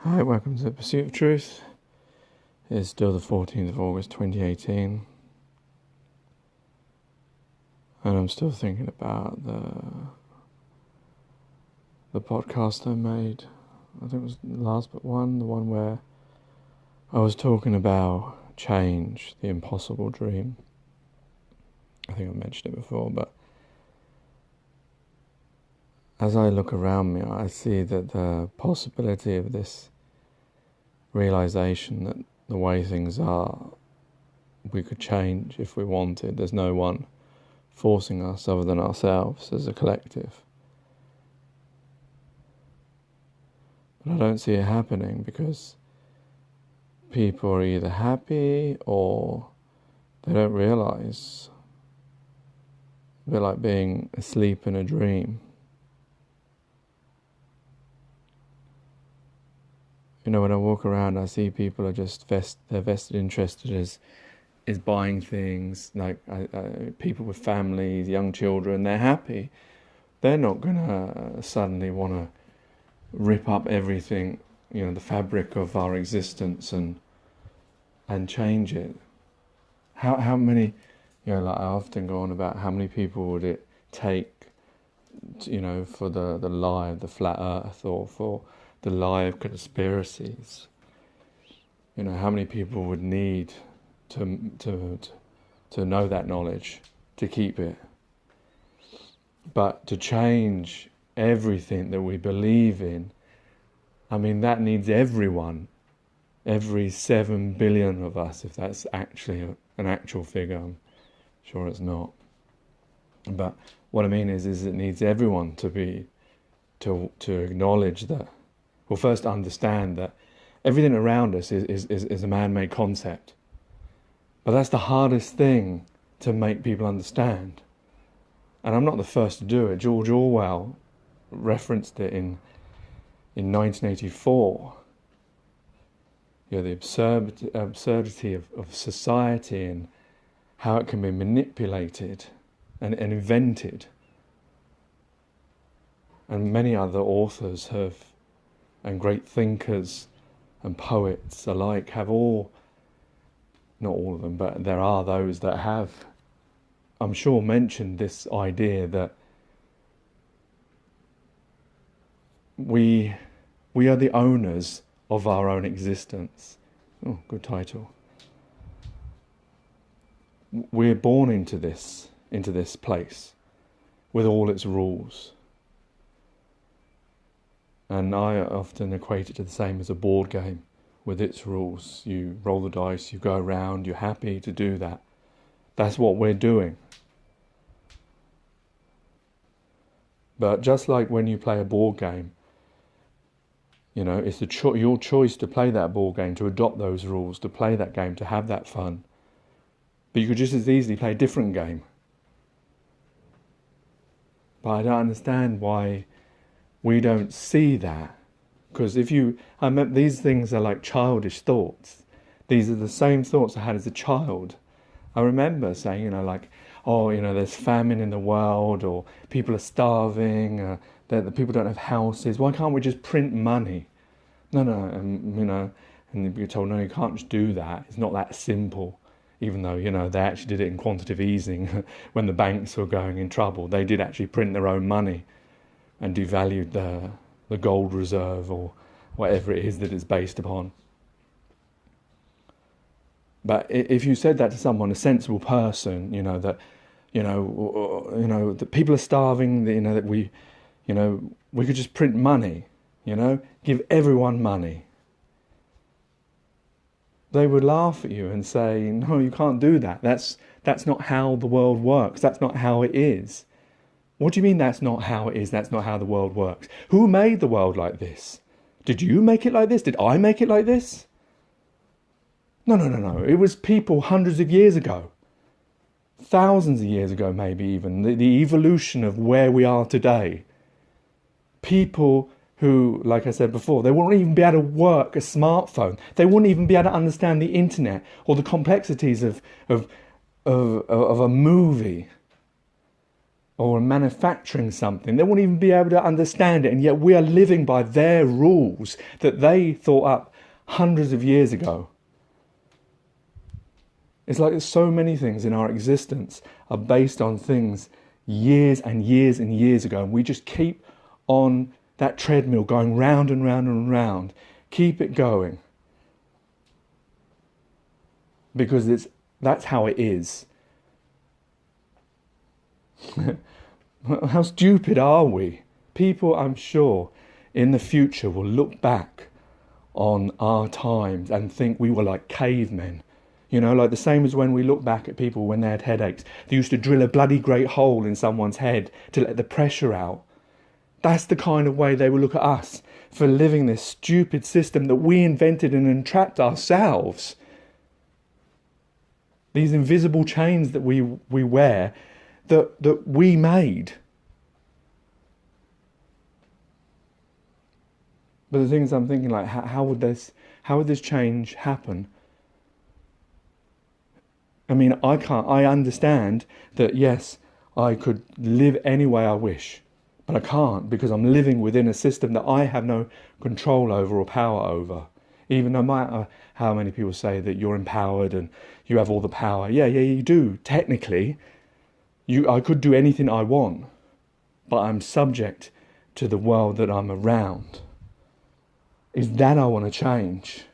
Hi, welcome to The Pursuit of Truth. It's still the 14th of August 2018, and I'm still thinking about the podcast I made. I think it was the last but one, the one where I was talking about change, the impossible dream. I think I mentioned it before, but as I look around me, I see that the possibility of this realization that the way things are, we could change if we wanted. There's no one forcing us other than ourselves as a collective. But I don't see it happening because people are either happy or they don't realize. A bit like being asleep in a dream. You know, when I walk around, I see people are just their vested interest is buying things, like people with families, young children. They're happy. They're not gonna suddenly want to rip up everything, the fabric of our existence and change it. How many, like I often go on about how many people would it take, for the lie of the flat earth or for the lie of conspiracies. How many people would need to know that knowledge, to keep it. But to change everything that we believe in, that needs everyone, every 7 billion of us, if that's actually an actual figure. I'm sure it's not. But what I mean is it needs everyone to acknowledge that. Well, first understand that everything around us is a man-made concept. But that's the hardest thing to make people understand. And I'm not the first to do it. George Orwell referenced it in 1984. The absurdity of society and how it can be manipulated and invented. And many other authors and great thinkers and poets alike have all, not all of them, but there are those that have, I'm sure, mentioned this idea that we are the owners of our own existence. Oh, good title. We're born into this place with all its rules. And I often equate it to the same as a board game with its rules. You roll the dice, you go around, you're happy to do that. That's what we're doing. But just like when you play a board game, it's your choice to play that board game, to adopt those rules, to play that game, to have that fun. But you could just as easily play a different game. But I don't understand why we don't see that. Because these things are like childish thoughts. These are the same thoughts I had as a child. I remember saying, there's famine in the world, or people are starving, that the people don't have houses. Why can't we just print money? No, and you're told, no, you can't just do that. It's not that simple. Even though, they actually did it in quantitative easing when the banks were going in trouble. They did actually print their own money and devalued the gold reserve or whatever it is that it's based upon. But if you said that to someone, a sensible person, that people are starving, that we could just print money, give everyone money, they would laugh at you and say, no, you can't do that. That's not how the world works. That's not how it is. What do you mean that's not how it is? That's not how the world works. Who made the world like this? Did you make it like this? Did I make it like this? No. It was people hundreds of years ago. Thousands of years ago, maybe even. The evolution of where we are today. People who, like I said before, they wouldn't even be able to work a smartphone. They wouldn't even be able to understand the internet or the complexities of a movie. or manufacturing something. They won't even be able to understand it, and yet we are living by their rules that they thought up hundreds of years ago. It's like there's so many things in our existence are based on things years and years and years ago, and we just keep on that treadmill going round and round and round. Keep it going. Because that's how it is. How stupid are we? People, I'm sure, in the future will look back on our times and think we were like cavemen. You know, like the same as when we look back at people when they had headaches. They used to drill a bloody great hole in someone's head to let the pressure out. That's the kind of way they will look at us for living this stupid system that we invented and entrapped ourselves. These invisible chains that we wear that we made. But the thing is, I'm thinking, like, how would this change happen? I mean, I understand that, yes, I could live any way I wish, but I can't, because I'm living within a system that I have no control over or power over. Even no matter how many people say that you're empowered and you have all the power. Yeah, you do, technically. I could do anything I want, but I'm subject to the world that I'm around. Is that I want to change?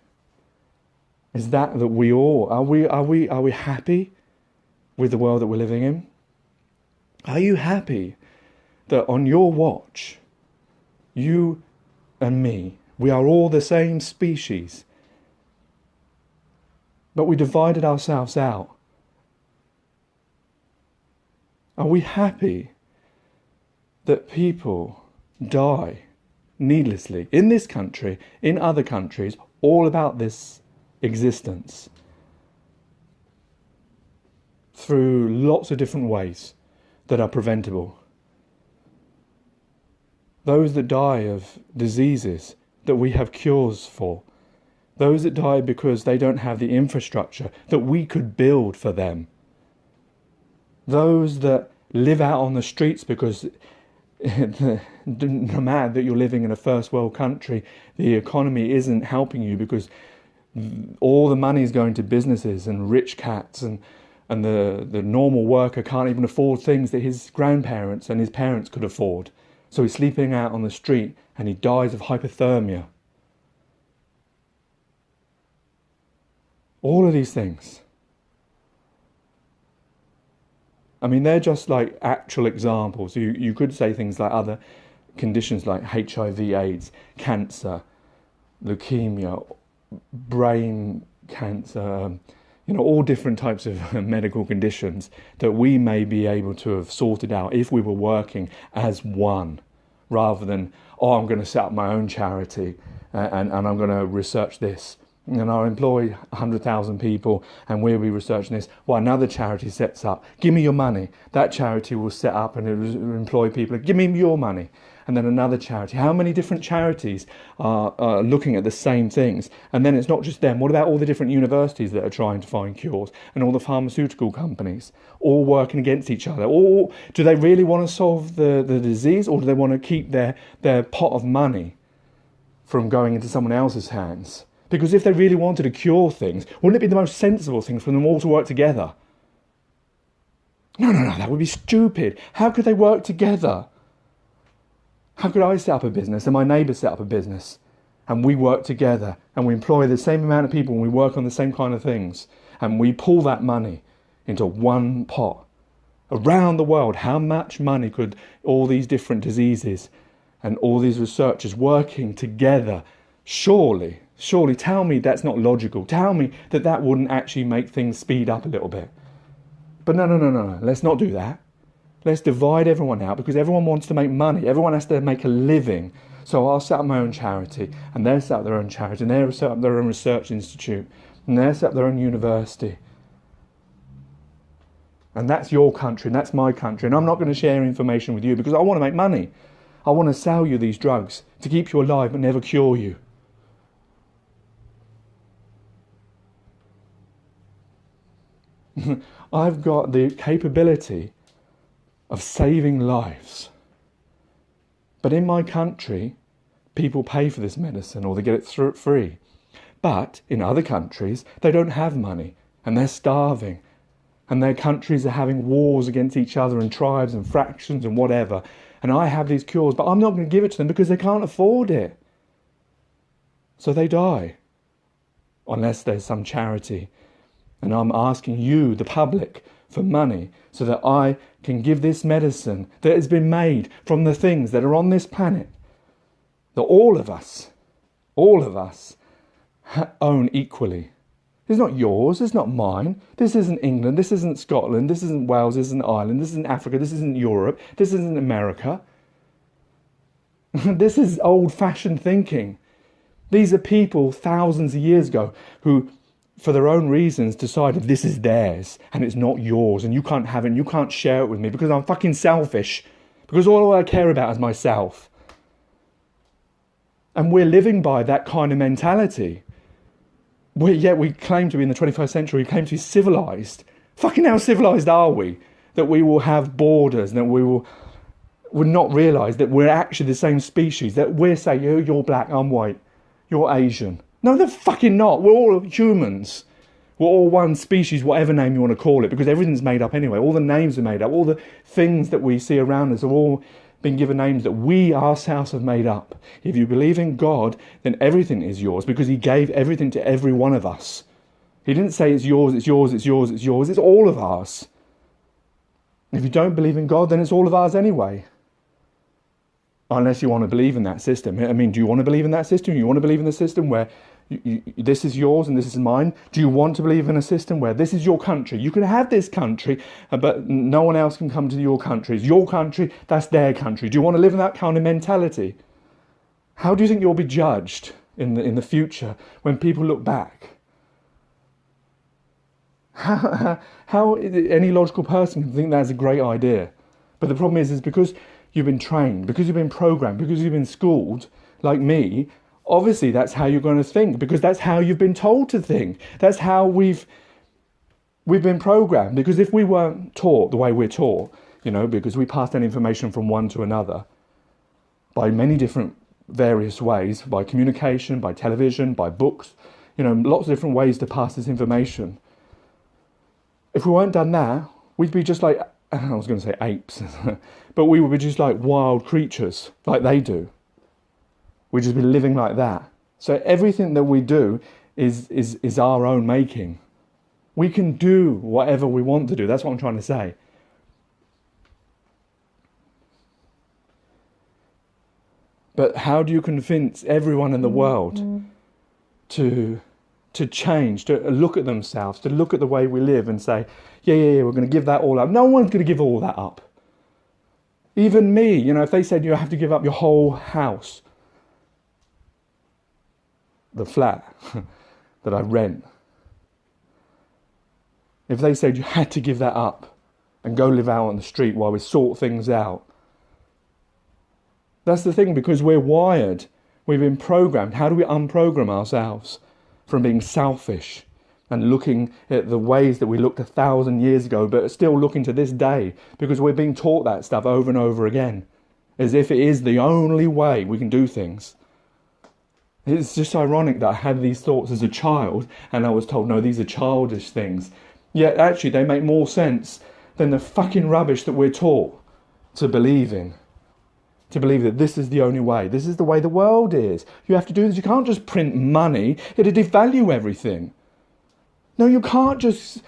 Is that we all are we happy with the world that we're living in? Are you happy that on your watch, you and me, we are all the same species, but we divided ourselves out? Are we happy that people die needlessly in this country, in other countries, all about this existence, through lots of different ways that are preventable? Those that die of diseases that we have cures for, those that die because they don't have the infrastructure that we could build for them, those that live out on the streets because no matter that you're living in a first world country, the economy isn't helping you because all the money is going to businesses and rich cats, and the normal worker can't even afford things that his grandparents and his parents could afford. So he's sleeping out on the street and he dies of hypothermia. All of these things. I mean, they're just like actual examples. You could say things like other conditions like HIV, AIDS, cancer, leukemia, brain cancer, all different types of medical conditions that we may be able to have sorted out if we were working as one, rather than, I'm going to set up my own charity and I'm going to research this. And I'll employ 100,000 people and we'll be researching this. Well, another charity sets up. Give me your money. That charity will set up and it will employ people. Give me your money. And then another charity. How many different charities are looking at the same things? And then it's not just them. What about all the different universities that are trying to find cures? And all the pharmaceutical companies all working against each other? Or do they really want to solve the disease, or do they want to keep their pot of money from going into someone else's hands? Because if they really wanted to cure things, wouldn't it be the most sensible thing for them all to work together? No, that would be stupid. How could they work together? How could I set up a business and my neighbour set up a business and we work together and we employ the same amount of people and we work on the same kind of things and we pull that money into one pot? Around the world, how much money could all these different diseases and all these researchers working together, surely, tell me that's not logical. Tell me that wouldn't actually make things speed up a little bit. But no. Let's not do that. Let's divide everyone out because everyone wants to make money. Everyone has to make a living. So I'll set up my own charity and they'll set up their own charity and they'll set up their own research institute and they'll set up their own university. And that's your country and that's my country. And I'm not going to share information with you because I want to make money. I want to sell you these drugs to keep you alive but never cure you. I've got the capability of saving lives. But in my country, people pay for this medicine or they get it free. But in other countries, they don't have money and they're starving. And their countries are having wars against each other and tribes and fractions and whatever. And I have these cures, but I'm not going to give it to them because they can't afford it. So they die. Unless there's some charity. And I'm asking you, the public, for money so that I can give this medicine that has been made from the things that are on this planet that all of us own equally. It's not yours, it's not mine. This isn't England, this isn't Scotland, this isn't Wales, this isn't Ireland, this isn't Africa, this isn't Europe, this isn't America. This is old-fashioned thinking. These are people thousands of years ago who, for their own reasons, decided this is theirs and it's not yours and you can't have it and you can't share it with me because I'm fucking selfish. Because all I care about is myself. And we're living by that kind of mentality. Yet we claim to be in the 21st century, we claim to be civilised. Fucking how civilised are we? That we will have borders and that we will not realise that we're actually the same species. That we're saying, you're black, I'm white, you're Asian. No, they're fucking not. We're all humans. We're all one species, whatever name you want to call it, because everything's made up anyway. All the names are made up. All the things that we see around us have all been given names that we ourselves have made up. If you believe in God, then everything is yours because he gave everything to every one of us. He didn't say it's yours, it's yours, it's yours, it's yours. It's all of ours. If you don't believe in God, then it's all of ours anyway. Unless you want to believe in that system. I mean, do you want to believe in that system? You want to believe in the system where this is yours and this is mine? Do you want to believe in a system where this is your country? You can have this country, but no one else can come to your country. It's your country, that's their country. Do you want to live in that kind of mentality? How do you think you'll be judged in the future when people look back? How any logical person can think that's a great idea? But the problem is because you've been trained, because you've been programmed, because you've been schooled, like me, obviously that's how you're going to think, because that's how you've been told to think. That's how we've been programmed. Because if we weren't taught the way we're taught, because we pass that information from one to another by many different various ways, by communication, by television, by books, lots of different ways to pass this information. If we weren't done that, we'd be just like, I was going to say apes, but we would be just like wild creatures, like they do. We'd just be living like that. So everything that we do is our own making. We can do whatever we want to do. That's what I'm trying to say. But how do you convince everyone in the world to change, to look at themselves, to look at the way we live and say, yeah, we're going to give that all up. No one's going to give all that up. Even me, if they said you have to give up your whole house, the flat that I rent, if they said you had to give that up and go live out on the street while we sort things out, that's the thing, because we're wired, we've been programmed. How do we unprogram ourselves from being selfish and looking at the ways that we looked 1,000 years ago, but still looking to this day, because we're being taught that stuff over and over again, as if it is the only way we can do things. It's just ironic that I had these thoughts as a child and I was told, no, these are childish things. Yet actually they make more sense than the fucking rubbish that we're taught to believe in. To believe that this is the only way. This is the way the world is. You have to do this. You can't just print money. It'll devalue everything. No, you can't just,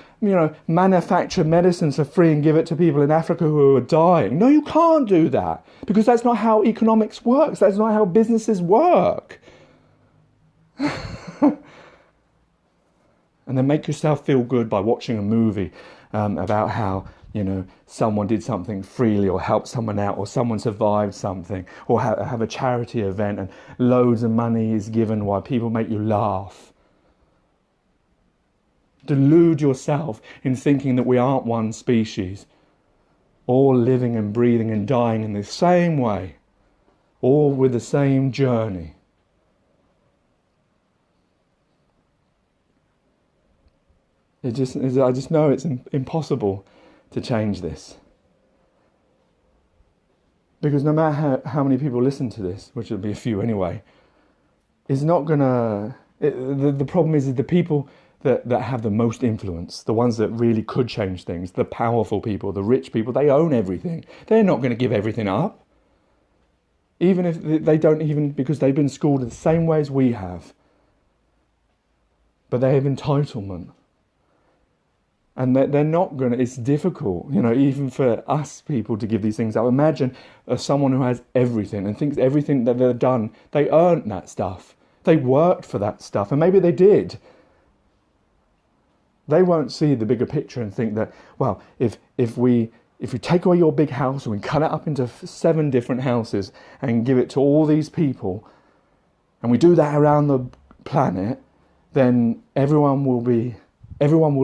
manufacture medicines for free and give it to people in Africa who are dying. No, you can't do that. Because that's not how economics works. That's not how businesses work. And then make yourself feel good by watching a movie about how, someone did something freely or helped someone out or someone survived something, or have a charity event and loads of money is given while people make you laugh. Delude yourself in thinking that we aren't one species, all living and breathing and dying in the same way, all with the same journey. I just know it's impossible to change this. Because no matter how many people listen to this, which will be a few anyway, it's not gonna... the problem is the people that have the most influence, the ones that really could change things, the powerful people, the rich people, they own everything. They're not going to give everything up. Even if they don't, even because they've been schooled the same way as we have. But they have entitlement. And they're not going to... It's difficult, even for us people to give these things up. Imagine someone who has everything and thinks everything that they've done, they earned that stuff. They worked for that stuff, and maybe they did. They won't see the bigger picture and think that, well, if we take away your big house and we cut it up into 7 different houses and give it to all these people, and we do that around the planet, then everyone will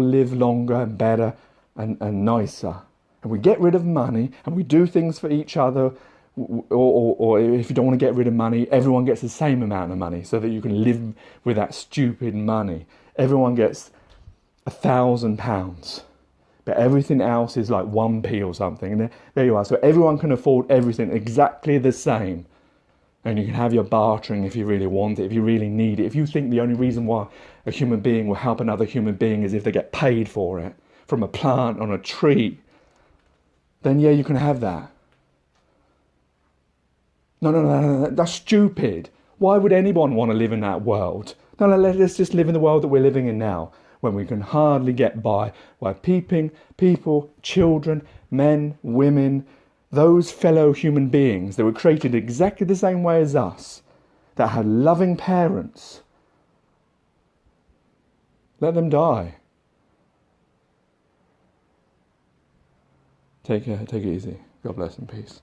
live longer and better and nicer. And we get rid of money and we do things for each other, or if you don't want to get rid of money, everyone gets the same amount of money so that you can live with that stupid money. Everyone gets £1,000, but everything else is like 1p or something. And there you are. So everyone can afford everything exactly the same. And you can have your bartering if you really want it, if you really need it. If you think the only reason why a human being will help another human being is if they get paid for it, from a plant on a tree, then yeah, you can have that. No, that's stupid. Why would anyone want to live in that world? No, let's just live in the world that we're living in now, when we can hardly get by, while people, children, men, women, those fellow human beings that were created exactly the same way as us, that had loving parents, let them die. Take it easy. God bless and peace.